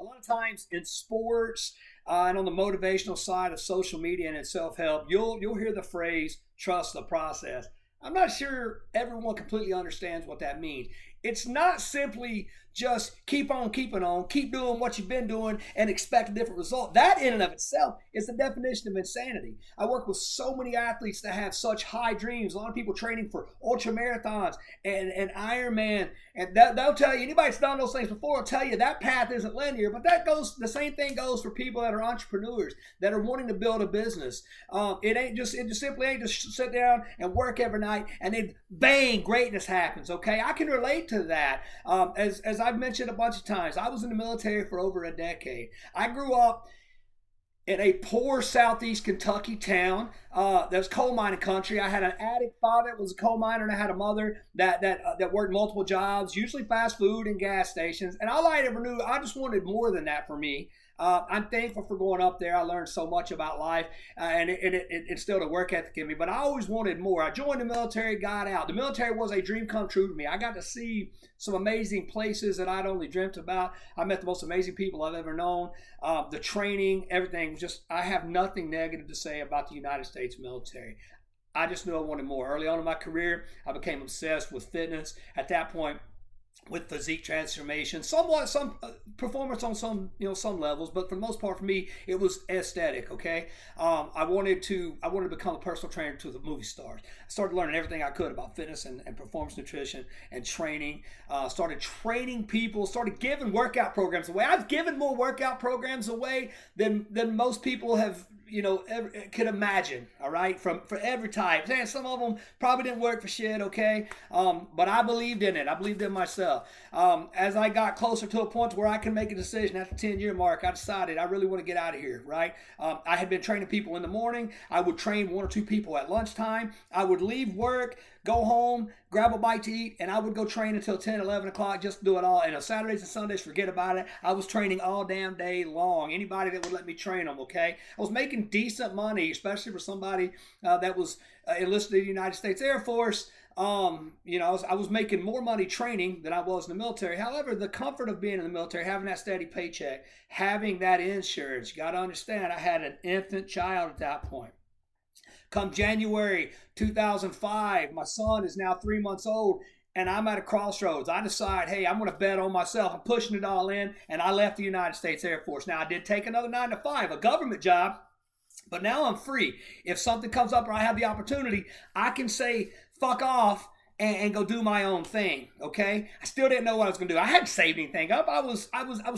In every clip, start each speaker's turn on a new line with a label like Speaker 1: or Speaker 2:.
Speaker 1: A lot of times in sports and on the motivational side of social media and in self-help, you'll hear the phrase "trust the process." I'm not sure everyone completely understands what that means. It's not simply just keep on keeping on, keep doing what you've been doing and expect a different result. That in and of itself is the definition of insanity. I work with so many athletes that have such high dreams. A lot of people training for ultra marathons and Ironman, and they'll tell you, anybody that's done those things before will tell you that path isn't linear. But the same thing goes for people that are entrepreneurs that are wanting to build a business. It just simply ain't just sit down and work every night and then bang, greatness happens. Okay, I can relate to that. As I've mentioned a bunch of times, I was in the military for over a decade. I grew up in a poor southeast Kentucky town that was coal mining country. I had an addict father that was a coal miner, and I had a mother that worked multiple jobs, usually fast food and gas stations. And all I ever knew, I just wanted more than that for me. I'm thankful for going up there. I learned so much about life, and it instilled a work ethic in me. But I always wanted more. I joined the military, got out. The military was a dream come true to me. I got to see some amazing places that I'd only dreamt about. I met the most amazing people I've ever known. The training, everything. Just I have nothing negative to say about the United States military. I just knew I wanted more. Early on in my career, I became obsessed with fitness. At that point, with physique transformation, somewhat some performance on some levels, but for the most part for me it was aesthetic. Okay, I wanted to become a personal trainer to the movie stars. I started learning everything I could about fitness and performance nutrition and training. Started training people. Started giving workout programs away. I've given more workout programs away than most people have ever could imagine. All right, for every type. And some of them probably didn't work for shit. Okay, but I believed in it. I believed in myself. As I got closer to a point where I can make a decision at the 10-year mark, I decided I really want to get out of here. Right. I had been training people in the morning. I would train one or two people at lunchtime. I would leave work, go home, grab a bite to eat, and I would go train until 10, 11 o'clock, just do it all. And on Saturdays and Sundays, forget about it. I was training all damn day long. Anybody that would let me train them, okay? I was making decent money, especially for somebody that was enlisted in the United States Air Force. I was making more money training than I was in the military. However, the comfort of being in the military, having that steady paycheck, having that insurance, you got to understand, I had an infant child at that point. Come January 2005, my son is now 3 months old, and I'm at a crossroads. I decide, hey, I'm going to bet on myself. I'm pushing it all in, and I left the United States Air Force. Now, I did take another 9 to 5, a government job, but now I'm free. If something comes up or I have the opportunity, I can say, fuck off and go do my own thing. Okay, I still didn't know what I was going to do. I hadn't saved anything up. I was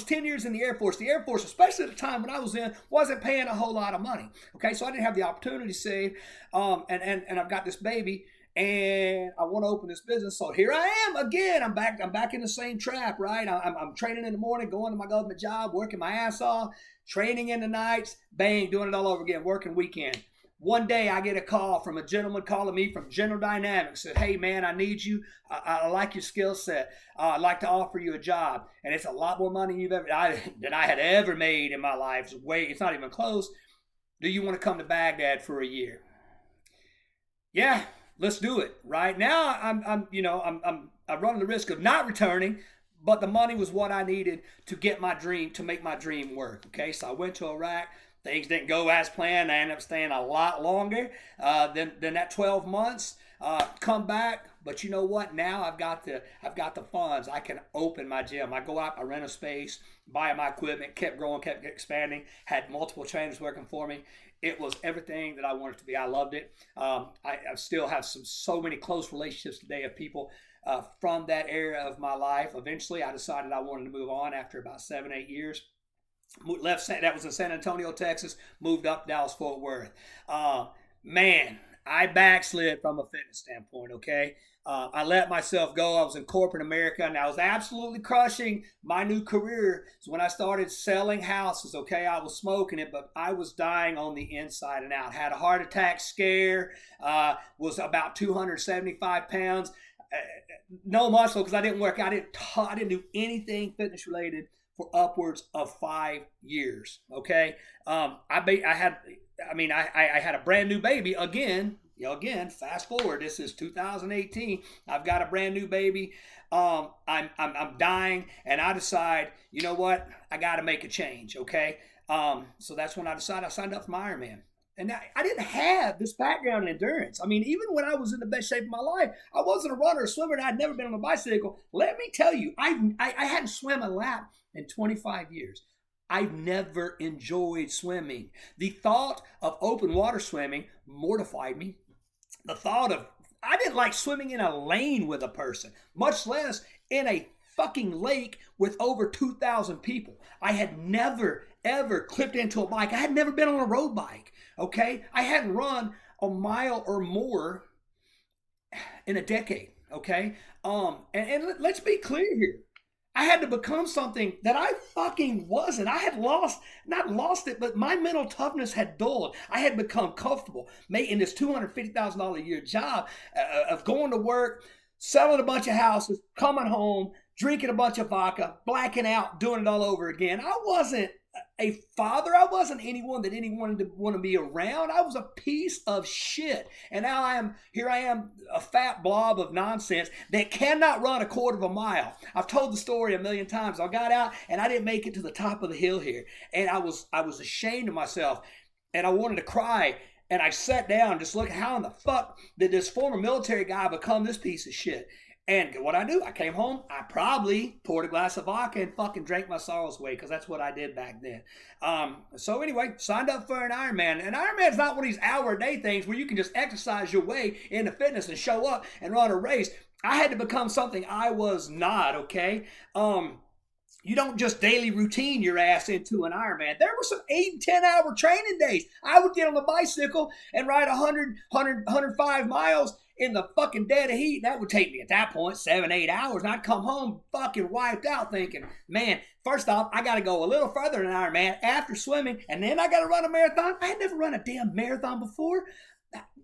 Speaker 1: 10 years in the Air Force. The Air Force, especially at the time when I was in, wasn't paying a whole lot of money. Okay, so I didn't have the opportunity to save. And I've got this baby, and I want to open this business. So here I am again. I'm back in the same trap. Right. I'm training in the morning, going to my government job, working my ass off, training in the nights, bang, doing it all over again, working weekend. One day I get a call from a gentleman calling me from General Dynamics. Said, hey man, I need you. I like your skill set. I'd like to offer you a job. And it's a lot more money than I had ever made in my life. It's not even close. Do you want to come to Baghdad for a year? Yeah, let's do it. Right now I'm running the risk of not returning, but the money was what I needed to make my dream work. Okay, so I went to Iraq. Things didn't go as planned. I ended up staying a lot longer than that 12 months. Come back, but you know what? Now I've got the funds. I can open my gym. I go out, I rent a space, buy my equipment, kept growing, kept expanding. Had multiple trainers working for me. It was everything that I wanted it to be. I loved it. I still have so many close relationships today of people from that area of my life. Eventually, I decided I wanted to move on after about 7-8 years. That was in San Antonio, Texas. Moved up Dallas-Fort Worth. Man, I backslid from a fitness standpoint. Okay, I let myself go. I was in corporate America, and I was absolutely crushing my new career. So when I started selling houses, okay, I was smoking it, but I was dying on the inside and out. Had a heart attack scare. Was about 275 pounds. No muscle because I didn't work. I didn't do anything fitness related for upwards of 5 years. Okay, I had a brand new baby again. again, fast forward. This is 2018. I've got a brand new baby. I'm dying, and I decide, you know what? I got to make a change. Okay. So that's when I decided I signed up for my Ironman. And I didn't have this background in endurance. I mean, even when I was in the best shape of my life, I wasn't a runner or swimmer, and I'd never been on a bicycle. Let me tell you, I hadn't swum a lap in 25 years. I've never enjoyed swimming. The thought of open water swimming mortified me. The thought of, I didn't like swimming in a lane with a person, much less in a fucking lake with over 2,000 people. I had never, ever clipped into a bike. I had never been on a road bike, okay? I hadn't run a mile or more in a decade, okay? And let's be clear here. I had to become something that I fucking wasn't. I had not lost it, but my mental toughness had dulled. I had become comfortable making this $250,000 a year job of going to work, selling a bunch of houses, coming home, drinking a bunch of vodka, blacking out, doing it all over again. I wasn't a father. I wasn't anyone that anyone would want to be around. I was a piece of shit. And now here I am, a fat blob of nonsense that cannot run a quarter of a mile. I've told the story a million times. I got out and I didn't make it to the top of the hill here. And I was ashamed of myself, and I wanted to cry. And I sat down, just look, how in the fuck did this former military guy become this piece of shit? And what I do, I came home, I probably poured a glass of vodka and fucking drank my sorrows away, because that's what I did back then. So anyway, signed up for an Ironman. And Ironman's not one of these hour-a-day things where you can just exercise your way into fitness and show up and run a race. I had to become something I was not, okay? You don't just daily routine your ass into an Ironman. There were some 8 and 10 hour training days. I would get on the bicycle and ride 105 miles in the fucking dead of heat. That would take me at that point 7-8 hours. And I'd come home fucking wiped out thinking, man, first off, I got to go a little further than Ironman after swimming, and then I got to run a marathon. I had never run a damn marathon before.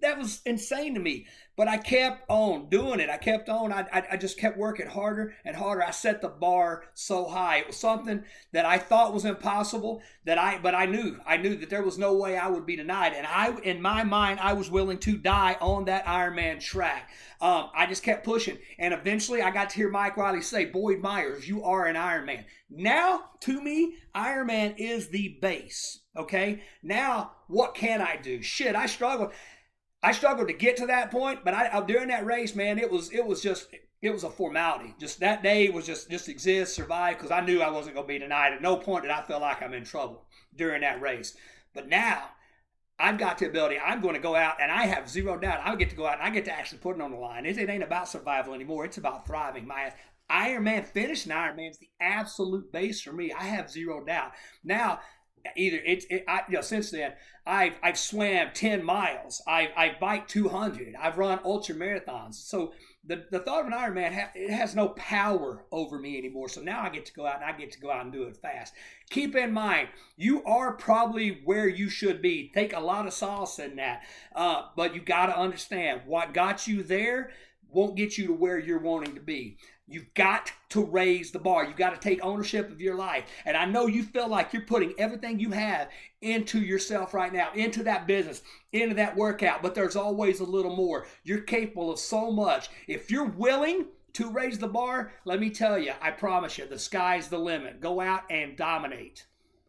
Speaker 1: That was insane to me. But I kept on doing it. I kept on. I just kept working harder and harder. I set the bar so high. It was something that I thought was impossible. But I knew that there was no way I would be denied. And in my mind, I was willing to die on that Ironman track. I just kept pushing. And eventually I got to hear Mike Riley say, Boyd Myers, you are an Ironman. Now, to me, Ironman is the base. Okay? Now, what can I do? Shit, I struggled to get to that point, but during that race, man, it was a formality. Just that day was just exist, survive, because I knew I wasn't going to be denied. At no point did I feel like I'm in trouble during that race. But now, I've got the ability. I'm going to go out, and I have zero doubt I get to go out, and I get to actually put it on the line. It ain't about survival anymore. It's about thriving. My Ironman finish, and Ironman is the absolute base for me. I have zero doubt. Now, since then, I've swam 10 miles. I've biked 200. I've run ultra marathons. So the thought of an Ironman, it has no power over me anymore. So now I get to go out, and I get to go out and do it fast. Keep in mind, you are probably where you should be. Take a lot of solace in that. But you got to understand, what got you there won't get you to where you're wanting to be. You've got to raise the bar. You've got to take ownership of your life. And I know you feel like you're putting everything you have into yourself right now, into that business, into that workout, but there's always a little more. You're capable of so much. If you're willing to raise the bar, let me tell you, I promise you, the sky's the limit. Go out and dominate.